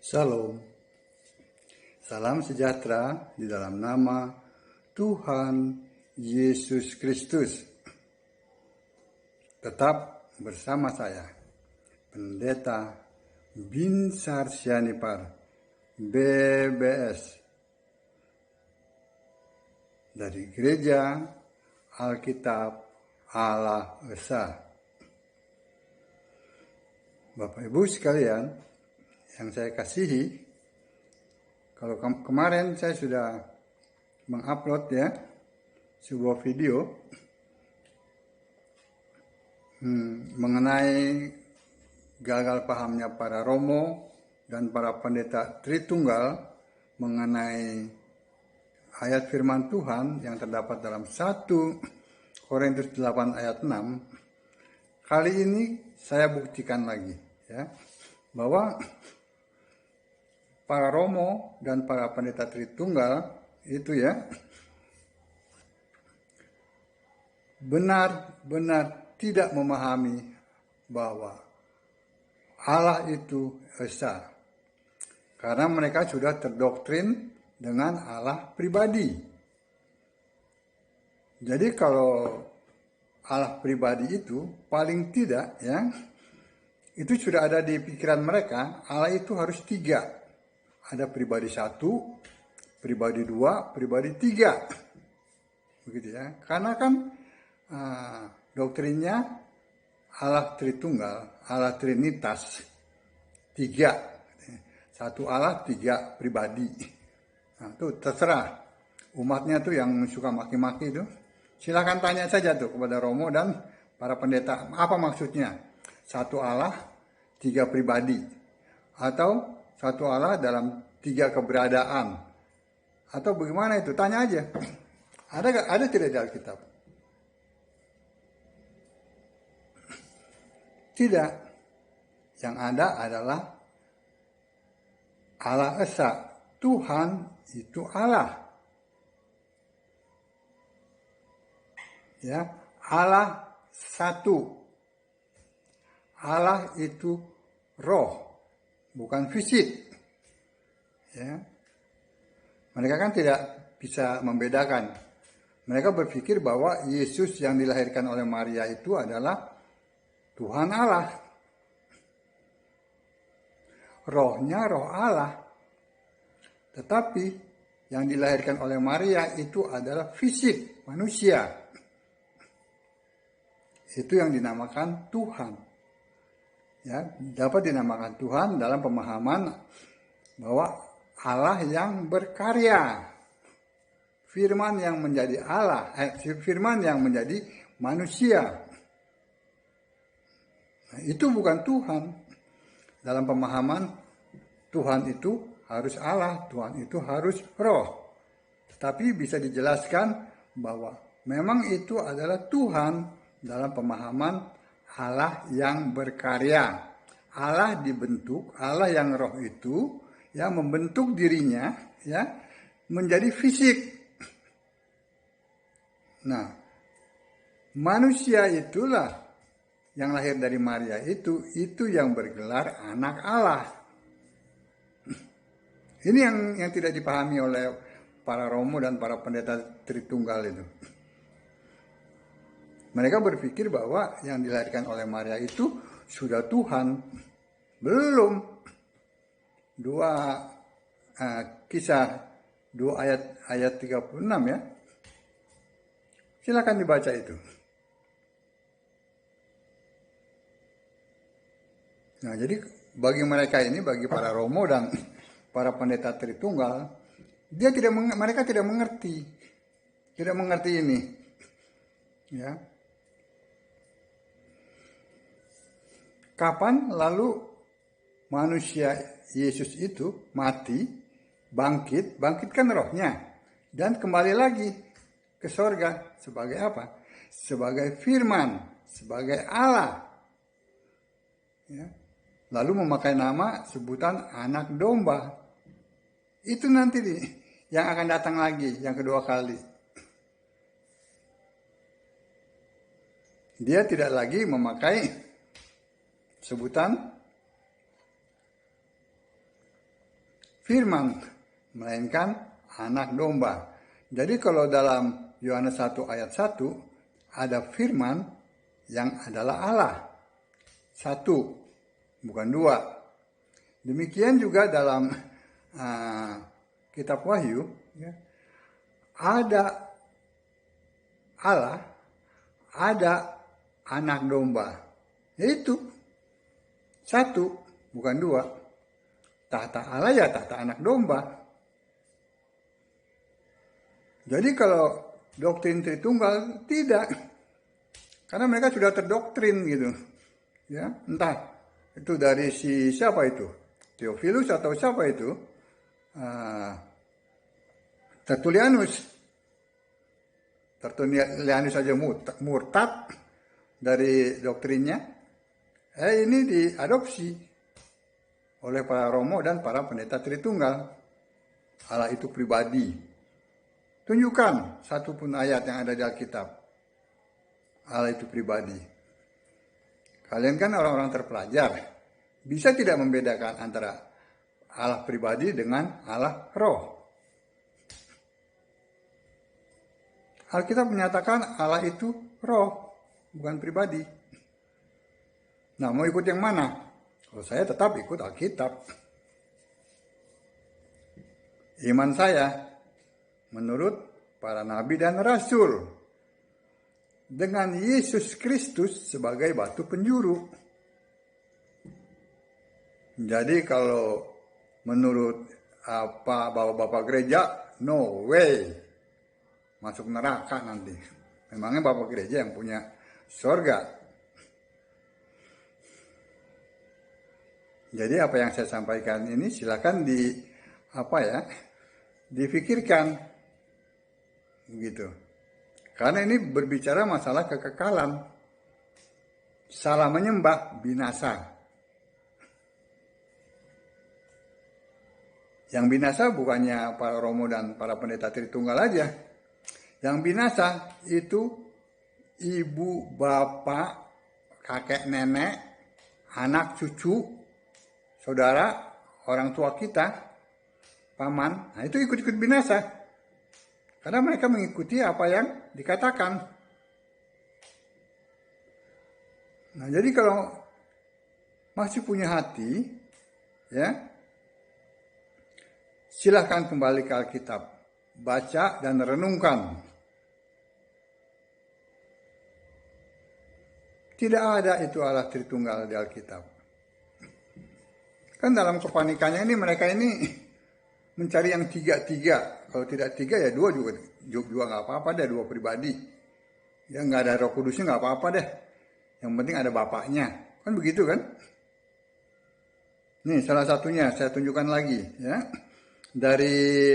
Shalom, salam sejahtera di dalam nama Tuhan Yesus Kristus. Tetap bersama saya, Pendeta Binsar Sianipar, BBS, dari Gereja Alkitab Allah Esa. Bapak Ibu sekalian, yang saya kasihi, kalau kemarin saya sudah mengupload sebuah video mengenai gagal pahamnya para romo dan para pendeta Tritunggal mengenai ayat firman Tuhan yang terdapat dalam 1 Korintus 8 ayat 6. Kali ini saya buktikan lagi bahwa para romo dan para pendeta Tritunggal itu benar-benar tidak memahami bahwa Allah itu esa. Karena mereka sudah terdoktrin dengan Allah pribadi. Jadi kalau Allah pribadi itu paling tidak itu sudah ada di pikiran mereka, Allah itu harus 3. Ada pribadi 1, pribadi 2, pribadi 3. Begitu Karena kan doktrinnya Allah Tritunggal, Allah Trinitas, 3. 1 Allah, 3 pribadi. Nah, itu terserah. Umatnya tuh yang suka maki-maki itu, silakan tanya saja tuh kepada romo dan para pendeta, apa maksudnya? 1 Allah, 3 pribadi. Atau 1 Allah dalam 3 keberadaan. Atau bagaimana itu? Tanya aja. Ada tidak di Alkitab? Tidak. Yang ada adalah Allah Esa. Tuhan itu Allah. Allah satu. Allah itu roh. Bukan fisik. Mereka kan tidak bisa membedakan. Mereka berpikir bahwa Yesus yang dilahirkan oleh Maria itu adalah Tuhan Allah. Rohnya roh Allah. Tetapi yang dilahirkan oleh Maria itu adalah fisik, manusia. Itu yang dinamakan Tuhan. Dapat dinamakan Tuhan dalam pemahaman bahwa Allah yang berkarya, firman yang menjadi Allah, firman yang menjadi manusia. Nah, itu bukan Tuhan. Dalam pemahaman Tuhan itu harus Allah, Tuhan itu harus roh. Tetapi bisa dijelaskan bahwa memang itu adalah Tuhan dalam pemahaman Allah yang berkarya. Allah dibentuk, Allah yang roh itu membentuk dirinya menjadi fisik. Nah, manusia itulah yang lahir dari Maria itu yang bergelar anak Allah. Ini yang tidak dipahami oleh para romo dan para pendeta Tritunggal itu. Mereka berpikir bahwa yang dilahirkan oleh Maria itu sudah Tuhan. Belum. 2 Kisah 2 ayat 36 Silakan dibaca itu. Nah, jadi bagi mereka ini, bagi para romo dan para pendeta Tritunggal, mereka tidak mengerti. Tidak mengerti ini. Kapan lalu manusia Yesus itu mati, bangkitkan rohnya, dan kembali lagi ke sorga sebagai apa? Sebagai firman, sebagai Allah. Lalu memakai nama sebutan anak domba. Itu nanti yang akan datang lagi, yang kedua kali. Dia tidak lagi memakai sebutan firman, melainkan anak domba. Jadi kalau dalam Yohanes 1 ayat 1 ada firman yang adalah Allah. 1, bukan 2. Demikian juga dalam kitab Wahyu, ya, ada Allah, ada anak domba. Yaitu 1, bukan 2. Tahta Allah ya tahta anak domba. Jadi kalau doktrin Tritunggal tidak, karena mereka sudah terdoktrin gitu, ya, entah itu dari si siapa itu, Theophilus atau siapa itu, Tertullianus saja murtad dari doktrinnya. Ini diadopsi oleh para Romo dan para pendeta Tritunggal. Allah itu pribadi. Tunjukkan satu pun ayat yang ada di Alkitab. Allah itu pribadi. Kalian kan orang-orang terpelajar. Bisa tidak membedakan antara Allah pribadi dengan Allah roh? Alkitab menyatakan Allah itu roh, bukan pribadi. Nah, mau ikut yang mana? Kalau saya tetap ikut Alkitab. Iman saya menurut para nabi dan rasul dengan Yesus Kristus sebagai batu penjuru. Jadi kalau menurut bapak-bapak gereja, no way masuk neraka nanti. Memangnya bapak gereja yang punya surga. Jadi apa yang saya sampaikan ini silakan difikirkan. Begitu. Karena ini berbicara masalah kekekalan. Salah menyembah binasa. Yang binasa bukannya para Romo dan para pendeta Tritunggal aja. Yang binasa itu ibu, bapak, kakek, nenek, anak, cucu, saudara, orang tua kita, paman. Nah, itu ikut-ikut binasa. Karena mereka mengikuti apa yang dikatakan. Nah, jadi kalau masih punya hati, ya, silahkan kembali ke Alkitab. Baca dan renungkan. Tidak ada itu Allah Tritunggal di Alkitab. Kan dalam kepanikannya ini mereka ini mencari yang 3-3. Kalau tidak 3 ya 2 juga nggak apa-apa deh, 2 pribadi. Ya nggak ada Roh Kudusnya nggak apa-apa deh. Yang penting ada Bapaknya. Kan begitu kan? Nih salah satunya saya tunjukkan lagi ya. Dari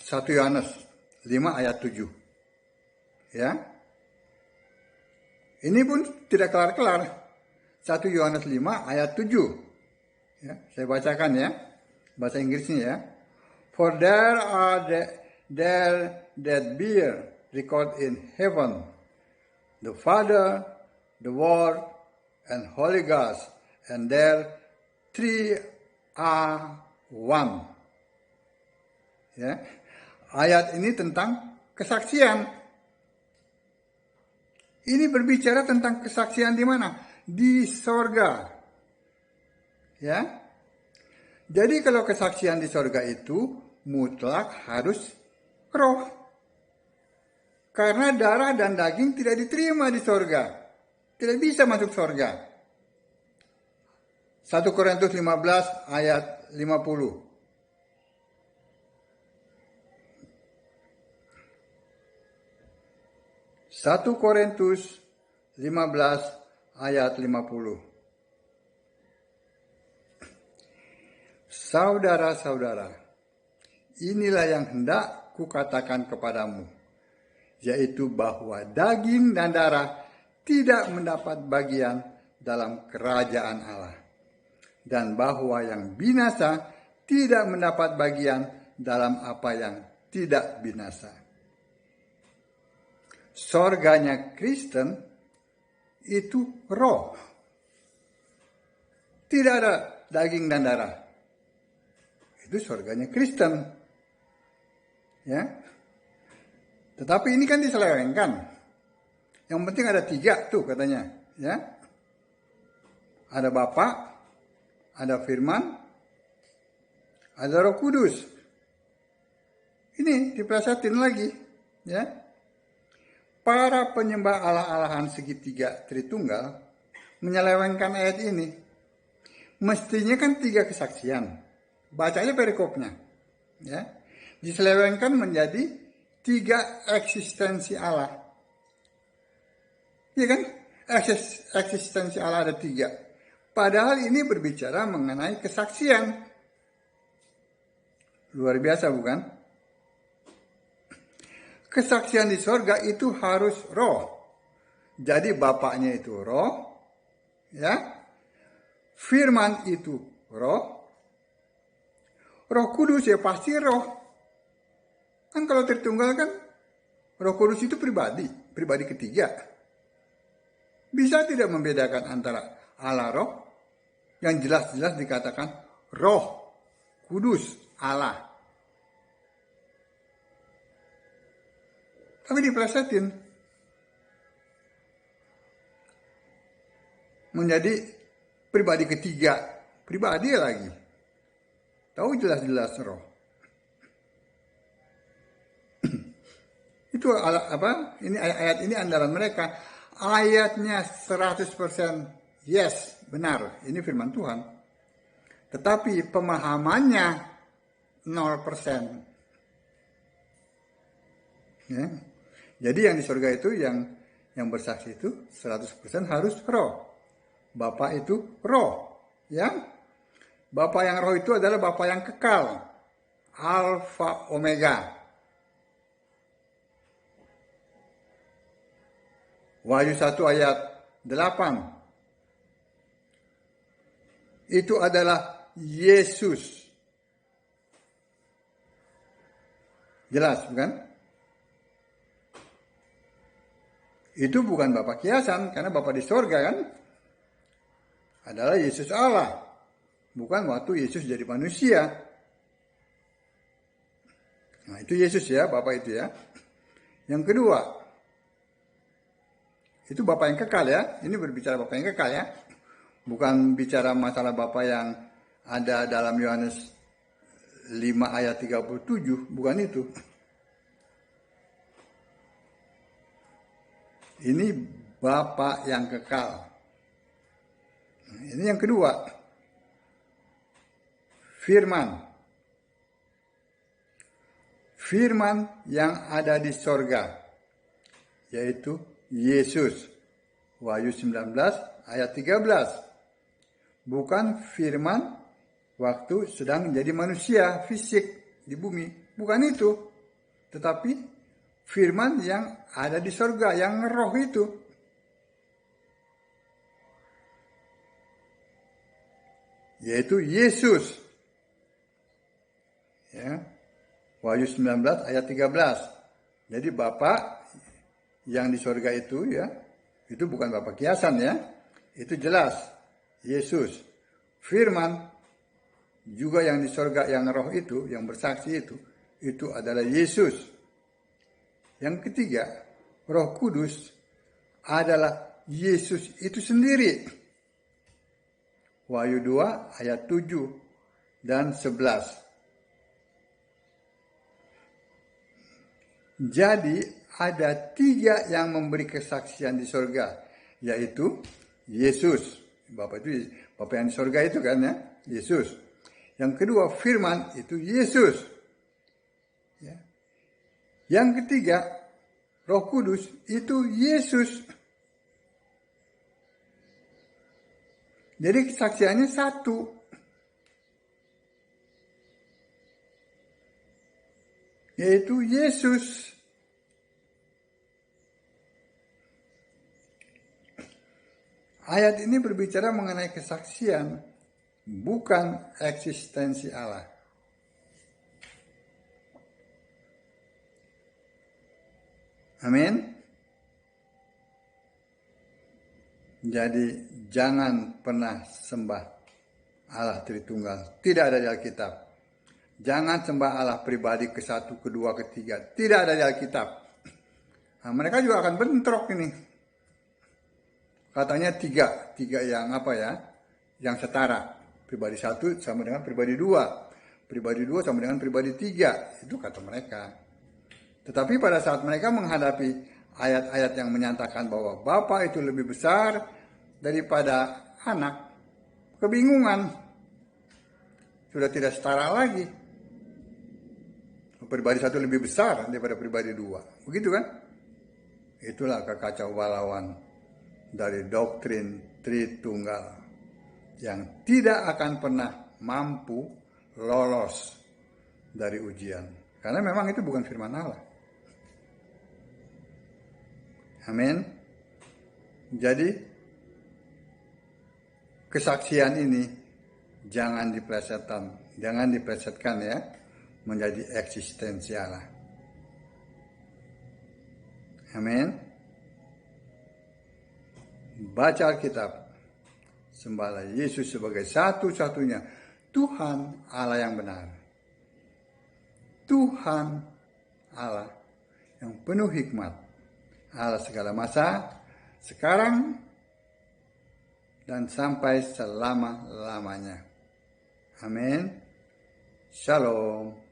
1 Yohanes 5 ayat 7. Ya. Ini pun tidak kelar-kelar. 1 Yohanes 5 ayat 7. Ya, saya bacakan ya. Bahasa Inggrisnya ya. For there are there that bear record in heaven, the Father, the Word, and Holy Ghost, and there 3 are one. Ya. Ayat ini tentang kesaksian. Ini berbicara tentang kesaksian di mana? Di sorga. Ya. Jadi kalau kesaksian di sorga itu mutlak harus roh. Karena darah dan daging tidak diterima di sorga. Tidak bisa masuk sorga. 1 Korintus 15 ayat 50. 1 Korintus 15 ayat 50. Saudara-saudara, inilah yang hendak kukatakan kepadamu, yaitu bahwa daging dan darah tidak mendapat bagian dalam kerajaan Allah, dan bahwa yang binasa tidak mendapat bagian dalam apa yang tidak binasa. Sorganya Kristen itu roh. Tidak ada daging dan darah. Itu surganya Kristen. Ya. Tetapi ini kan diselewengkan. Yang penting ada 3 tuh katanya. Ya. Ada Bapa, ada Firman, ada Roh Kudus. Ini dipelesetin lagi. Ya. Para penyembah Allah-alahan segitiga Tritunggal menyelewengkan ayat ini. Mestinya kan 3 kesaksian. Baca aja perikopnya. Ya. Diselewengkan menjadi 3 eksistensi Allah. Iya kan? Eksistensi Allah ada 3. Padahal ini berbicara mengenai kesaksian. Luar biasa bukan? Kesaksian di sorga itu harus roh. Jadi Bapaknya itu roh. Ya. Firman itu roh. Roh Kudus ya pasti roh. Kan kalau Tritunggal kan Roh Kudus itu pribadi ketiga. Bisa tidak membedakan antara Allah roh yang jelas-jelas dikatakan Roh Kudus Allah. Tapi dipelesetin menjadi pribadi ketiga, pribadi lagi. Tahu jelas-jelas roh. Itu apa? Ini ayat ini andalan mereka. Ayatnya 100% yes, benar. Ini firman Tuhan. Tetapi pemahamannya 0%. Ya. Jadi yang di surga itu yang bersaksi itu 100% harus roh. Bapa itu roh, ya. Bapa yang roh itu adalah Bapa yang kekal. Alfa Omega. Wahyu 1 ayat 8. Itu adalah Yesus. Jelas, bukan? Itu bukan Bapa kiasan, karena Bapa di sorga kan adalah Yesus Allah. Bukan waktu Yesus jadi manusia. Nah itu Yesus ya, Bapa itu ya. Yang kedua, itu Bapa yang kekal ya. Ini berbicara Bapa yang kekal ya. Bukan bicara masalah Bapa yang ada dalam Yohanes 5 ayat 37. Bukan itu. Ini Bapa yang kekal. Nah, ini yang kedua. Firman. Firman yang ada di sorga. Yaitu Yesus. Wahyu 19 ayat 13. Bukan firman waktu sedang menjadi manusia fisik di bumi. Bukan itu. Tetapi firman yang ada di sorga, yang roh itu. Yaitu Yesus. Ya. Wahyu 19 ayat 13. Jadi Bapa yang di sorga itu ya, itu bukan Bapa kiasan ya. Itu jelas. Yesus. Firman juga yang di sorga, yang roh itu, yang bersaksi itu adalah Yesus. Yang ketiga, Roh Kudus adalah Yesus itu sendiri. Wahyu 2 ayat 7 dan 11. Jadi ada 3 yang memberi kesaksian di sorga, yaitu Yesus. Bapa yang di sorga itu kan ya, Yesus. Yang kedua firman itu Yesus. Ya. Yang ketiga Roh Kudus itu Yesus. Jadi kesaksiannya 1. Yaitu Yesus. Ayat ini berbicara mengenai kesaksian, bukan eksistensi Allah. Amin. Jadi jangan pernah sembah Allah Tritunggal. Tidak ada di Alkitab. Jangan sembah Allah pribadi ke-1, ke-2, ke-3. Tidak ada di Alkitab. Nah, mereka juga akan bentrok ini. Katanya tiga yang apa ya? Yang setara. Pribadi 1 sama dengan pribadi 2. Pribadi 2 sama dengan pribadi 3. Itu kata mereka. Tetapi pada saat mereka menghadapi ayat-ayat yang menyatakan bahwa Bapa itu lebih besar daripada anak, kebingungan. Sudah tidak setara lagi. Pribadi 1 lebih besar daripada pribadi 2. Begitu kan? Itulah kekacauan dari doktrin Tritunggal yang tidak akan pernah mampu lolos dari ujian. Karena memang itu bukan firman Allah. Amin. Jadi kesaksian ini jangan diplesetkan ya menjadi eksistensial. Amin. Baca Alkitab, sembahlah Yesus sebagai satu-satunya Tuhan Allah yang benar. Tuhan Allah yang penuh hikmat, Allah segala masa, sekarang dan sampai selama-lamanya. Amin. Shalom.